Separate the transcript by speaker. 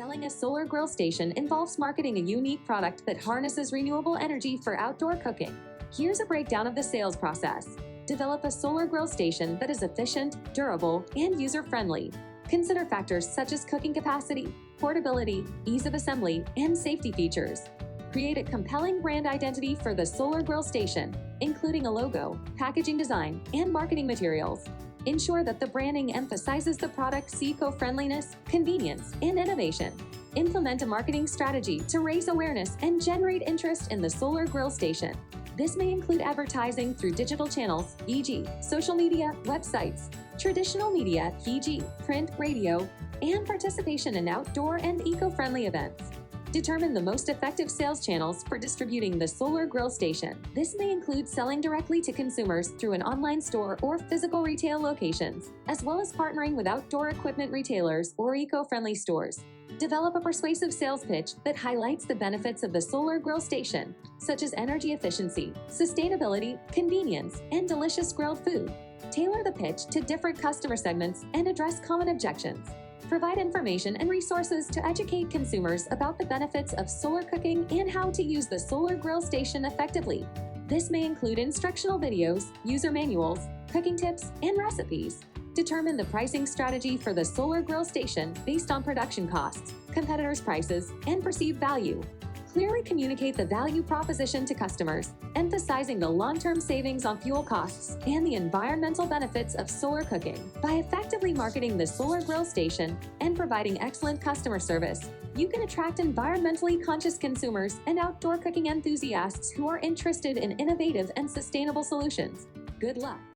Speaker 1: Selling a solar grill station involves marketing a unique product that harnesses renewable energy for outdoor cooking. Here's a breakdown of the sales process. Develop a solar grill station that is efficient, durable, and user-friendly. Consider factors such as cooking capacity, portability, ease of assembly, and safety features. Create a compelling brand identity for the solar grill station, including a logo, packaging design, and marketing materials. Ensure that the branding emphasizes the product's eco-friendliness, convenience, and innovation. Implement a marketing strategy to raise awareness and generate interest in the solar grill station. This may include advertising through digital channels, e.g., social media, websites, traditional media, e.g., print, radio, and participation in outdoor and eco-friendly events. Determine the most effective sales channels for distributing the solar grill station. This may include selling directly to consumers through an online store or physical retail locations, as well as partnering with outdoor equipment retailers or eco-friendly stores. Develop a persuasive sales pitch that highlights the benefits of the solar grill station, such as energy efficiency, sustainability, convenience, and delicious grilled food. Tailor the pitch to different customer segments and address common objections. Provide information and resources to educate consumers about the benefits of solar cooking and how to use the solar grill station effectively. This may include instructional videos, user manuals, cooking tips, and recipes. Determine the pricing strategy for the solar grill station based on production costs, competitors' prices, and perceived value. Clearly communicate the value proposition to customers, emphasizing the long-term savings on fuel costs and the environmental benefits of solar cooking. By effectively marketing the solar grill station and providing excellent customer service, you can attract environmentally conscious consumers and outdoor cooking enthusiasts who are interested in innovative and sustainable solutions. Good luck!